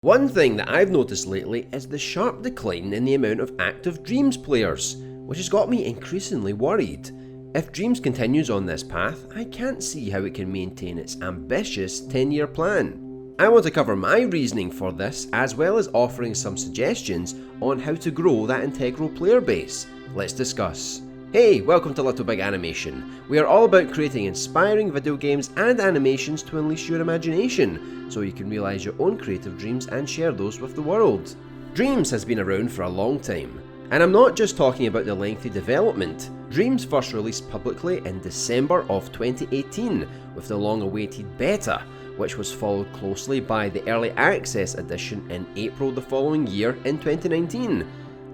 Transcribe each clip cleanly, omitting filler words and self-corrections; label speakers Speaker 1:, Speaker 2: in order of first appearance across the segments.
Speaker 1: One thing that I've noticed lately is the sharp decline in the amount of active Dreams players, which has got me increasingly worried. If Dreams continues on this path, I can't see how it can maintain its ambitious 10-year plan. I want to cover my reasoning for this, as well as offering some suggestions on how to grow that integral player base. Let's discuss. Hey, welcome to Little Big Animation. We are all about creating inspiring video games and animations to unleash your imagination, so you can realise your own creative dreams and share those with the world. Dreams has been around for a long time, and I'm not just talking about the lengthy development. Dreams first released publicly in December of 2018 with the long-awaited beta, which was followed closely by the early access edition in April the following year in 2019.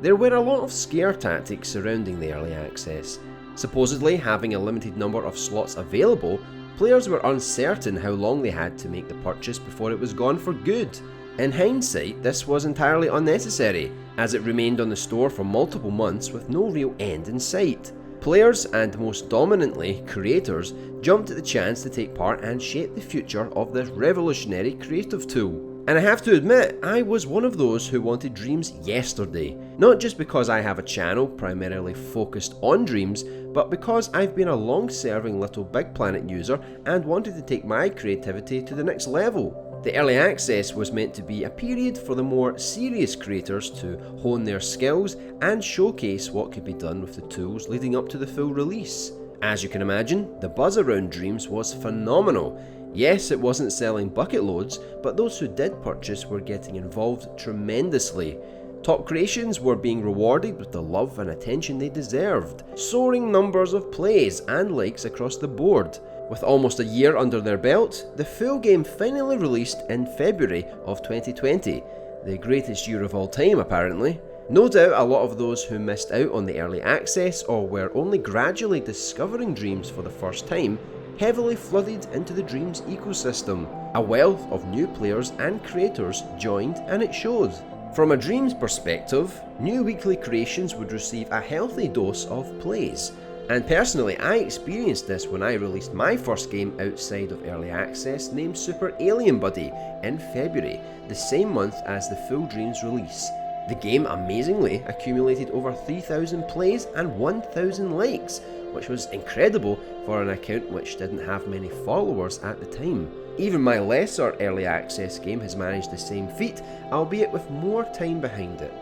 Speaker 1: There were a lot of scare tactics surrounding the early access. Supposedly having a limited number of slots available, players were uncertain how long they had to make the purchase before it was gone for good. In hindsight, this was entirely unnecessary, as it remained on the store for multiple months with no real end in sight. Players, and most dominantly creators, jumped at the chance to take part and shape the future of this revolutionary creative tool. And I have to admit, I was one of those who wanted Dreams yesterday. Not just because I have a channel primarily focused on Dreams, but because I've been a long-serving Little Big Planet user and wanted to take my creativity to the next level. The early access was meant to be a period for the more serious creators to hone their skills and showcase what could be done with the tools leading up to the full release. As you can imagine, the buzz around Dreams was phenomenal. Yes, it wasn't selling bucket loads, but those who did purchase were getting involved tremendously. Top creations were being rewarded with the love and attention they deserved, soaring numbers of plays and likes across the board. With almost a year under their belt, the full game finally released in February of 2020, the greatest year of all time apparently. No doubt a lot of those who missed out on the early access or were only gradually discovering Dreams for the first time heavily flooded into the Dreams ecosystem. A wealth of new players and creators joined, and it showed. From a Dreams perspective, new weekly creations would receive a healthy dose of plays. And personally, I experienced this when I released my first game outside of early access named Super Alien Buddy in February, the same month as the full Dreams release. The game amazingly accumulated over 3,000 plays and 1,000 likes, which was incredible for an account which didn't have many followers at the time. Even my lesser early access game has managed the same feat, albeit with more time behind it.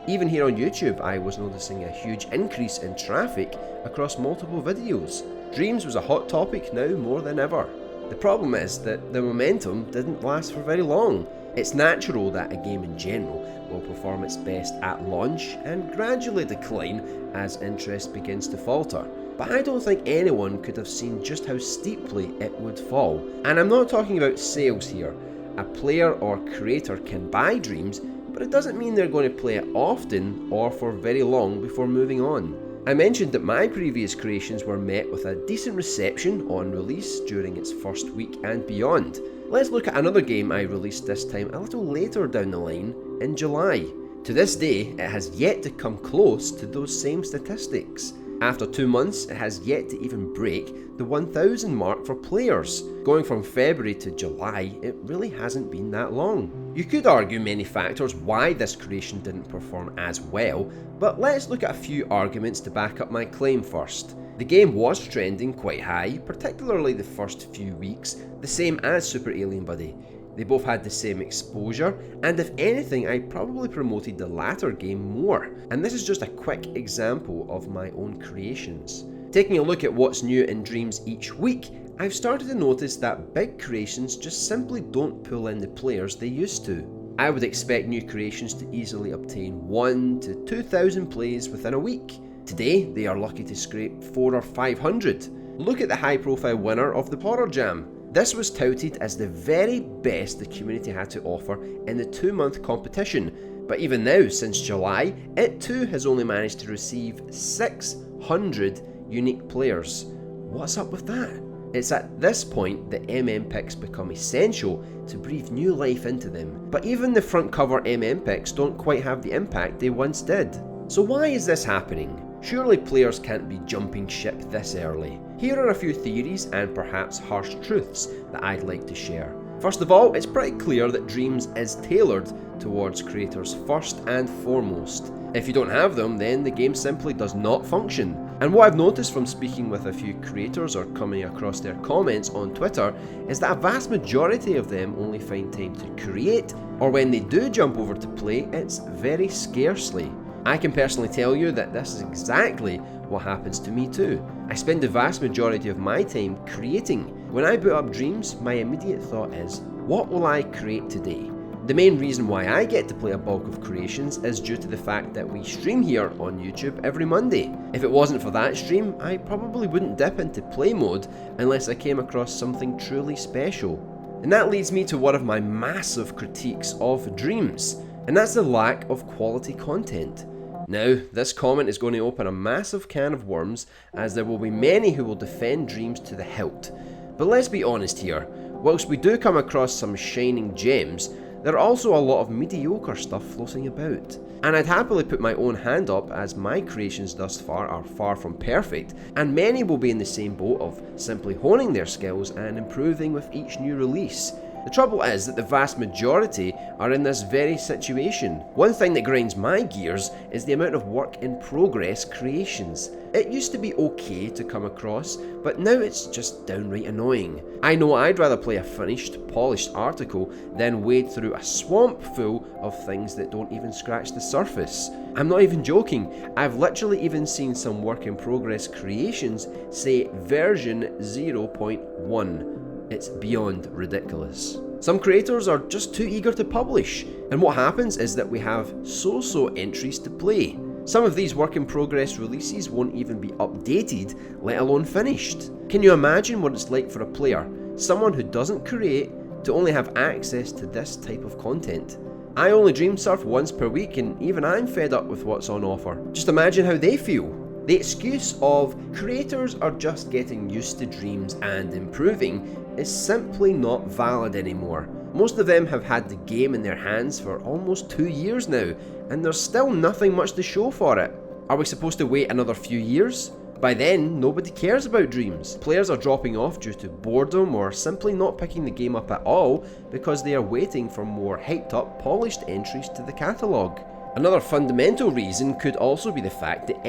Speaker 1: Even here on YouTube, I was noticing a huge increase in traffic across multiple videos. Dreams was a hot topic now more than ever. The problem is that the momentum didn't last for very long. It's natural that a game in general will perform its best at launch and gradually decline as interest begins to falter. But I don't think anyone could have seen just how steeply it would fall. And I'm not talking about sales here. A player or creator can buy Dreams, but it doesn't mean they're going to play it often or for very long before moving on. I mentioned that my previous creations were met with a decent reception on release during its first week and beyond. Let's look at another game I released this time a little later down the line, in July. To this day, it has yet to come close to those same statistics. After 2 months, it has yet to even break the 1,000 mark for players. Going from February to July, it really hasn't been that long. You could argue many factors why this creation didn't perform as well, but let's look at a few arguments to back up my claim first. The game was trending quite high, particularly the first few weeks, the same as Super Alien Buddy. They both had the same exposure, and if anything, I probably promoted the latter game more. And this is just a quick example of my own creations. Taking a look at what's new in Dreams each week, I've started to notice that big creations just simply don't pull in the players they used to. I would expect new creations to easily obtain 1 to 2,000 plays within a week. Today, they are lucky to scrape 400 or 500. Look at the high-profile winner of the Horror Jam. This was touted as the very best the community had to offer in the 2-month competition, but even now, since July, it too has only managed to receive 600 unique players. What's up with that? It's at this point that picks become essential to breathe new life into them, but even the front cover picks don't quite have the impact they once did. So why is this happening? Surely players can't be jumping ship this early. Here are a few theories and perhaps harsh truths that I'd like to share. First of all, it's pretty clear that Dreams is tailored towards creators first and foremost. If you don't have them, then the game simply does not function. And what I've noticed from speaking with a few creators or coming across their comments on Twitter is that a vast majority of them only find time to create, or when they do jump over to play, it's very scarcely. I can personally tell you that this is exactly what happens to me too. I spend the vast majority of my time creating. When I boot up Dreams, my immediate thought is, what will I create today? The main reason why I get to play a bulk of creations is due to the fact that we stream here on YouTube every Monday. If it wasn't for that stream, I probably wouldn't dip into play mode unless I came across something truly special. And that leads me to one of my massive critiques of Dreams, and that's the lack of quality content. Now, this comment is going to open a massive can of worms, as there will be many who will defend Dreams to the hilt. But let's be honest here, whilst we do come across some shining gems, there are also a lot of mediocre stuff floating about. And I'd happily put my own hand up, as my creations thus far are far from perfect, and many will be in the same boat of simply honing their skills and improving with each new release. The trouble is that the vast majority are in this very situation. One thing that grinds my gears is the amount of work in progress creations. It used to be okay to come across, but now it's just downright annoying. I know I'd rather play a finished, polished article than wade through a swamp full of things that don't even scratch the surface. I'm not even joking, I've literally even seen some work in progress creations say version 0.1. It's beyond ridiculous. Some creators are just too eager to publish, and what happens is that we have so-so entries to play. Some of these work in progress releases won't even be updated, let alone finished. Can you imagine what it's like for a player, someone who doesn't create, to only have access to this type of content? I only dream surf once per week, and even I'm fed up with what's on offer. Just imagine how they feel. The excuse of creators are just getting used to Dreams and improving is simply not valid anymore. Most of them have had the game in their hands for almost 2 years now, and there's still nothing much to show for it. Are we supposed to wait another few years? By then, nobody cares about Dreams. Players are dropping off due to boredom or simply not picking the game up at all because they are waiting for more hyped up, polished entries to the catalogue. Another fundamental reason could also be the fact that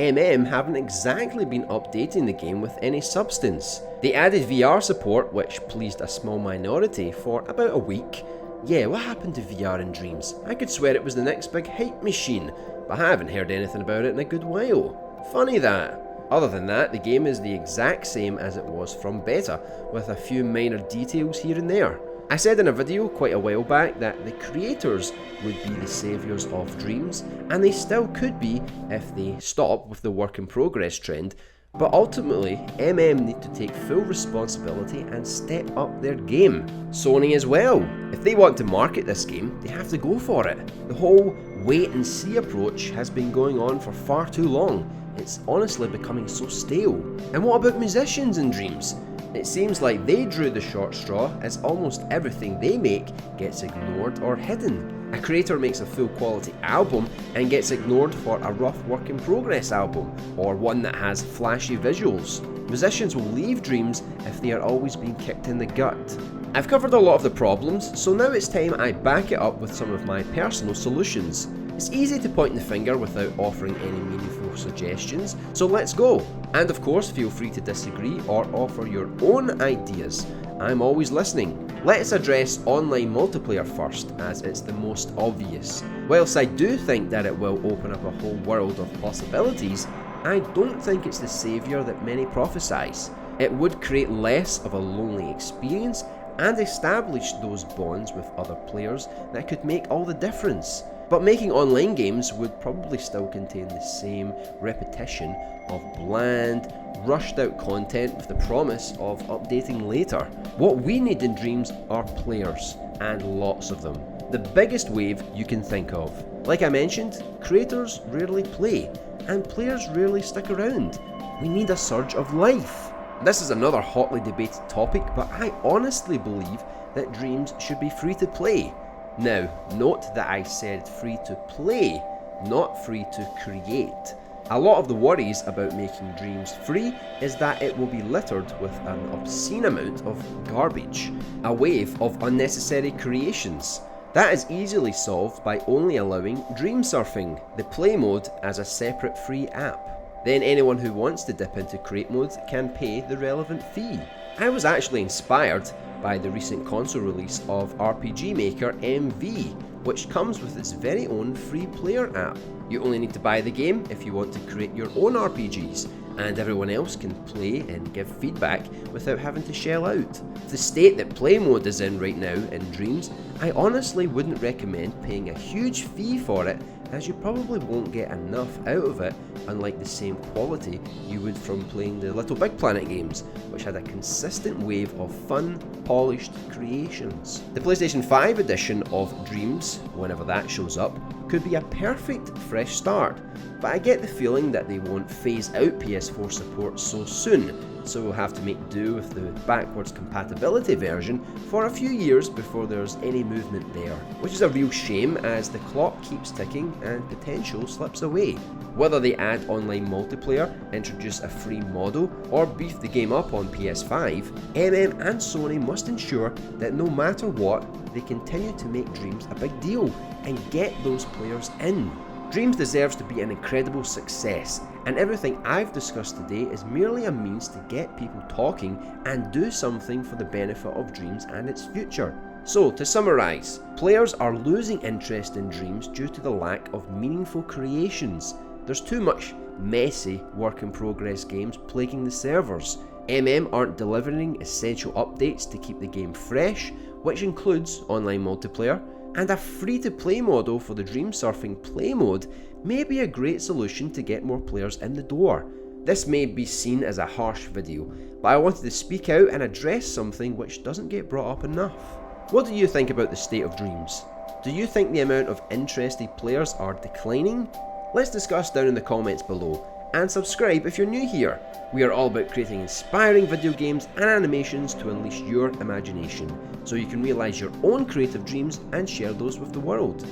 Speaker 1: haven't exactly been updating the game with any substance. They added VR support, which pleased a small minority, for about a week. Yeah, what happened to VR in Dreams? I could swear it was the next big hype machine, but I haven't heard anything about it in a good while. Funny that. Other than that, the game is the exact same as it was from beta, with a few minor details here and there. I said in a video quite a while back that the creators would be the saviours of Dreams, and they still could be if they stop with the work in progress trend, but ultimately need to take full responsibility and step up their game. Sony as well. If they want to market this game, they have to go for it. The whole wait and see approach has been going on for far too long. It's honestly becoming so stale. And what about musicians in Dreams? It seems like they drew the short straw, as almost everything they make gets ignored or hidden. A creator makes a full quality album and gets ignored for a rough work in progress album, or one that has flashy visuals. Musicians will leave Dreams if they are always being kicked in the gut. I've covered a lot of the problems, so now it's time I back it up with some of my personal solutions. It's easy to point the finger without offering any meaningful suggestions, so let's go. And of course, feel free to disagree or offer your own ideas. I'm always listening. Let's address online multiplayer first, as it's the most obvious. Whilst I do think that it will open up a whole world of possibilities, I don't think it's the saviour that many prophesise. It would create less of a lonely experience and establish those bonds with other players that could make all the difference. But making online games would probably still contain the same repetition of bland, rushed out content with the promise of updating later. What we need in Dreams are players, and lots of them. The biggest wave you can think of. Like I mentioned, creators rarely play, and players rarely stick around. We need a surge of life. This is another hotly debated topic, but I honestly believe that Dreams should be free to play. Now, note that I said free to play, not free to create. A lot of the worries about making Dreams free is that it will be littered with an obscene amount of garbage, a wave of unnecessary creations. That is easily solved by only allowing Dream Surfing, the play mode, as a separate free app. Then anyone who wants to dip into create mode can pay the relevant fee. I was actually inspired by the recent console release of RPG Maker MV, which comes with its very own free player app. You only need to buy the game if you want to create your own RPGs, and everyone else can play and give feedback without having to shell out. The state that play mode is in right now in Dreams, I honestly wouldn't recommend paying a huge fee for it, as you probably won't get enough out of it, unlike the same quality you would from playing the Little Big Planet games, which had a consistent wave of fun, polished creations. The PlayStation 5 edition of Dreams, whenever that shows up, could be a perfect fresh start, but I get the feeling that they won't phase out PS4 support so soon, so we'll have to make do with the backwards compatibility version for a few years before there's any movement there, which is a real shame as the clock keeps ticking and potential slips away. Whether they add online multiplayer, introduce a free model, or beef the game up on PS5, MM and Sony must ensure that no matter what, they continue to make Dreams a big deal and get those players in. Dreams deserves to be an incredible success, and everything I've discussed today is merely a means to get people talking and do something for the benefit of Dreams and its future. So, to summarise, players are losing interest in Dreams due to the lack of meaningful creations. There's too much messy work-in-progress games plaguing the servers. MM aren't delivering essential updates to keep the game fresh, which includes online multiplayer, and a free-to-play model for the Dream Surfing play mode may be a great solution to get more players in the door. This may be seen as a harsh video, but I wanted to speak out and address something which doesn't get brought up enough. What do you think about the state of Dreams? Do you think the amount of interested players are declining? Let's discuss down in the comments below, and subscribe if you're new here. We are all about creating inspiring video games and animations to unleash your imagination, so you can realise your own creative dreams and share those with the world.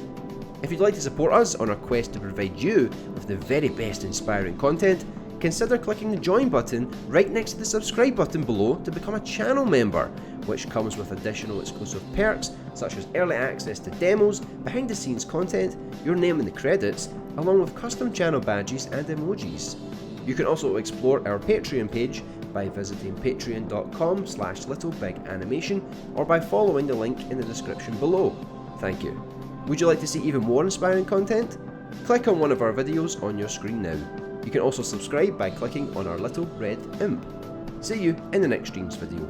Speaker 1: If you'd like to support us on our quest to provide you with the very best inspiring content, consider clicking the join button right next to the subscribe button below to become a channel member, which comes with additional exclusive perks such as early access to demos, behind the scenes content, your name in the credits, along with custom channel badges and emojis. You can also explore our Patreon page by visiting patreon.com/littlebiganimation or by following the link in the description below. Thank you. Would you like to see even more inspiring content? Click on one of our videos on your screen now. You can also subscribe by clicking on our little red imp. See you in the next Dreams video.